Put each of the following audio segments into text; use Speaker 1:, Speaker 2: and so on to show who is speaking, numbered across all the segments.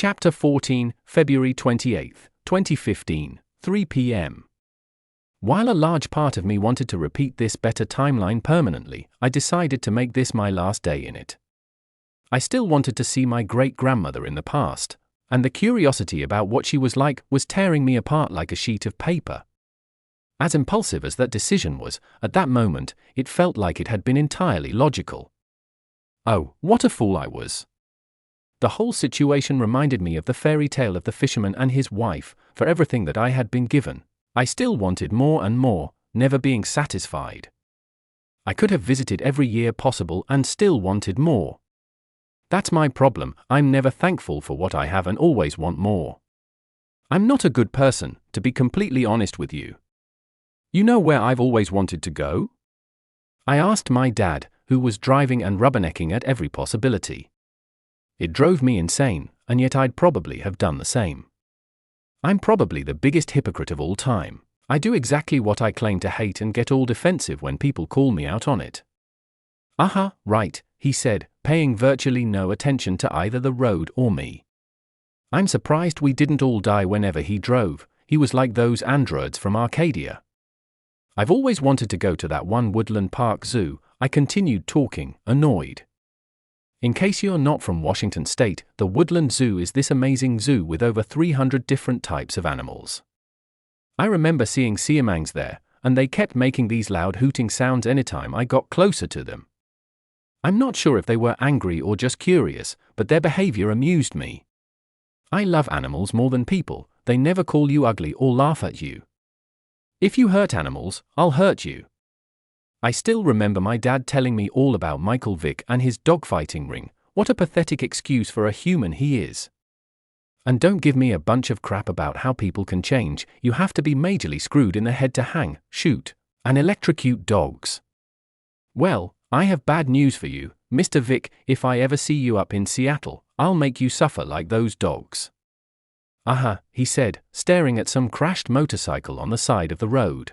Speaker 1: Chapter 14, February 28, 2015, 3 p.m. While a large part of me wanted to repeat this better timeline permanently, I decided to make this my last day in it. I still wanted to see my great-grandmother in the past, and the curiosity about what she was like was tearing me apart like a sheet of paper. As impulsive as that decision was, at that moment, it felt like it had been entirely logical. Oh, what a fool I was. The whole situation reminded me of the fairy tale of the fisherman and his wife. For everything that I had been given, I still wanted more and more, never being satisfied. I could have visited every year possible and still wanted more. That's my problem. I'm never thankful for what I have and always want more. I'm not a good person, to be completely honest with you. You know where I've always wanted to go? I asked my dad, who was driving and rubbernecking at every possibility. It drove me insane, and yet I'd probably have done the same. I'm probably the biggest hypocrite of all time. I do exactly what I claim to hate and get all defensive when people call me out on it. Right, he said, paying virtually no attention to either the road or me. I'm surprised we didn't all die whenever he drove. He was like those androids from Arcadia. I've always wanted to go to that one Woodland Park Zoo, I continued talking, annoyed. In case you're not from Washington State, the Woodland Zoo is this amazing zoo with over 300 different types of animals. I remember seeing siamangs there, and they kept making these loud hooting sounds anytime I got closer to them. I'm not sure if they were angry or just curious, but their behavior amused me. I love animals more than people. They never call you ugly or laugh at you. If you hurt animals, I'll hurt you. I still remember my dad telling me all about Michael Vick and his dogfighting ring. What a pathetic excuse for a human he is. And don't give me a bunch of crap about how people can change. You have to be majorly screwed in the head to hang, shoot, and electrocute dogs. Well, I have bad news for you, Mr. Vick. If I ever see you up in Seattle, I'll make you suffer like those dogs. He said, staring at some crashed motorcycle on the side of the road.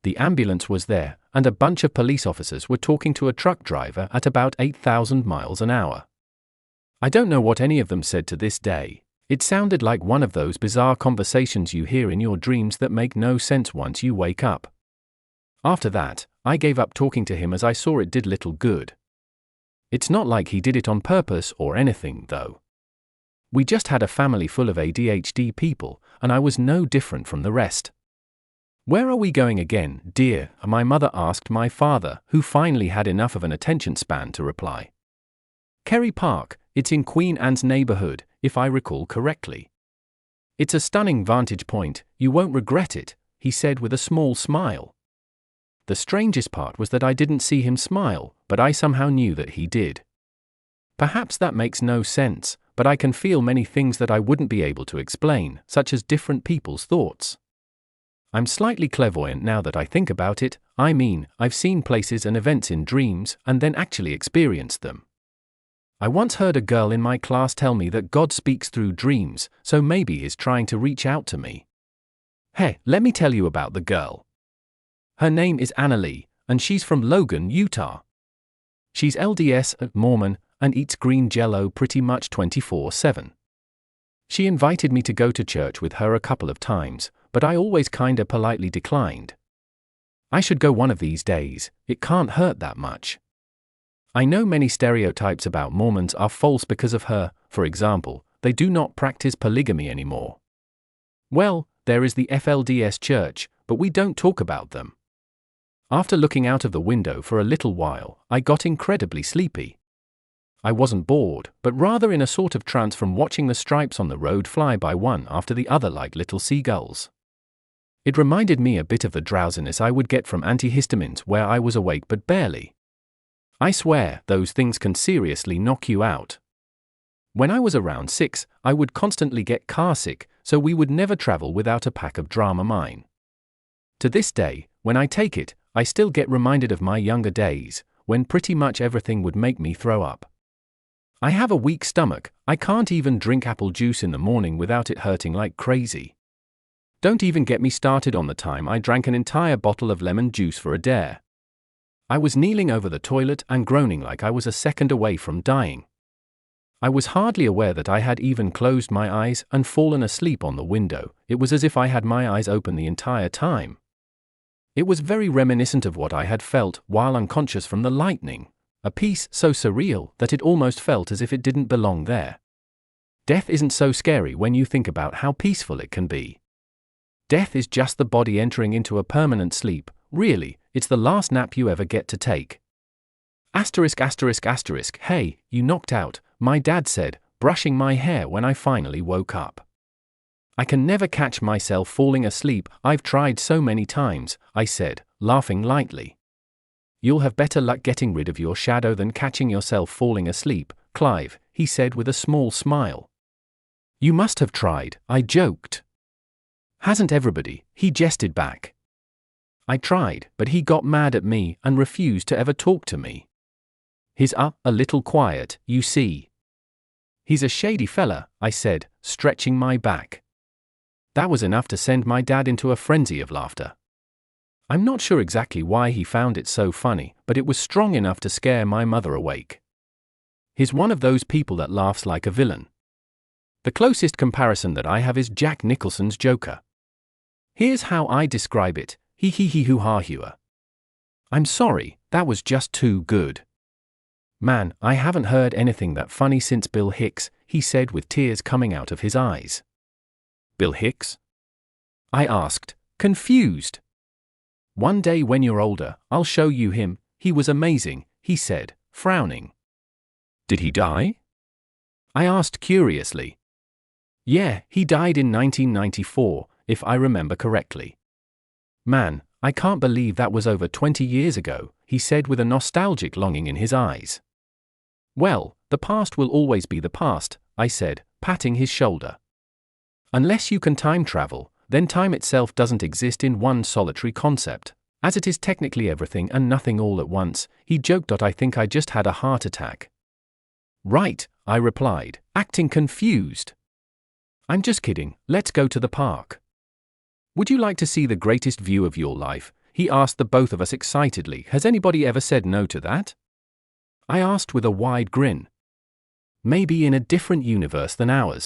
Speaker 1: The ambulance was there, and a bunch of police officers were talking to a truck driver at about 8,000 miles an hour. I don't know what any of them said to this day. It sounded like one of those bizarre conversations you hear in your dreams that make no sense once you wake up. After that, I gave up talking to him as I saw it did little good. It's not like he did it on purpose or anything, though. We just had a family full of ADHD people, and I was no different from the rest. Where are we going again, dear? My mother asked my father, who finally had enough of an attention span to reply. Kerry Park, it's in Queen Anne's neighborhood, if I recall correctly. It's a stunning vantage point, you won't regret it, he said with a small smile. The strangest part was that I didn't see him smile, but I somehow knew that he did. Perhaps that makes no sense, but I can feel many things that I wouldn't be able to explain, such as different people's thoughts. I'm slightly clairvoyant now that I think about it. I mean, I've seen places and events in dreams and then actually experienced them. I once heard a girl in my class tell me that God speaks through dreams, so maybe he's trying to reach out to me. Hey, let me tell you about the girl. Her name is Amaryllis, and she's from Logan, Utah. She's LDS, Mormon, and eats green Jell-O pretty much 24/7. She invited me to go to church with her a couple of times, but I always kinda politely declined. I should go one of these days, it can't hurt that much. I know many stereotypes about Mormons are false because of her. For example, they do not practice polygamy anymore. Well, there is the FLDS church, but we don't talk about them. After looking out of the window for a little while, I got incredibly sleepy. I wasn't bored, but rather in a sort of trance from watching the stripes on the road fly by one after the other like little seagulls. It reminded me a bit of the drowsiness I would get from antihistamines where I was awake but barely. I swear, those things can seriously knock you out. When I was around 6, I would constantly get carsick, so we would never travel without a pack of Dramamine. To this day, when I take it, I still get reminded of my younger days, when pretty much everything would make me throw up. I have a weak stomach. I can't even drink apple juice in the morning without it hurting like crazy. Don't even get me started on the time I drank an entire bottle of lemon juice for a dare. I was kneeling over the toilet and groaning like I was a second away from dying. I was hardly aware that I had even closed my eyes and fallen asleep on the window. It was as if I had my eyes open the entire time. It was very reminiscent of what I had felt while unconscious from the lightning, a peace so surreal that it almost felt as if it didn't belong there. Death isn't so scary when you think about how peaceful it can be. Death is just the body entering into a permanent sleep. Really, it's the last nap you ever get to take. Asterisk asterisk asterisk, hey, you knocked out, my dad said, brushing my hair when I finally woke up. I can never catch myself falling asleep. I've tried so many times, I said, laughing lightly. You'll have better luck getting rid of your shadow than catching yourself falling asleep, Clive, he said with a small smile. You must have tried, I joked. Hasn't everybody, he jested back. I tried, but he got mad at me and refused to ever talk to me. He's a little quiet, you see. He's a shady fella, I said, stretching my back. That was enough to send my dad into a frenzy of laughter. I'm not sure exactly why he found it so funny, but it was strong enough to scare my mother awake. He's one of those people that laughs like a villain. The closest comparison that I have is Jack Nicholson's Joker. Here's how I describe it, hee-hee-hee-hoo-ha-hua. I'm sorry, that was just too good. Man, I haven't heard anything that funny since Bill Hicks, he said with tears coming out of his eyes. Bill Hicks? I asked, confused. One day when you're older, I'll show you him. He was amazing, he said, frowning. Did he die? I asked curiously. Yeah, he died in 1994, if I remember correctly. Man, I can't believe that was over 20 years ago, he said with a nostalgic longing in his eyes. Well, the past will always be the past, I said, patting his shoulder. Unless you can time travel, then time itself doesn't exist in one solitary concept, as it is technically everything and nothing all at once, he joked. I think I just had a heart attack. Right, I replied, acting confused. I'm just kidding, let's go to the park. Would you like to see the greatest view of your life? He asked the both of us excitedly. Has anybody ever said no to that? I asked with a wide grin. Maybe in a different universe than ours.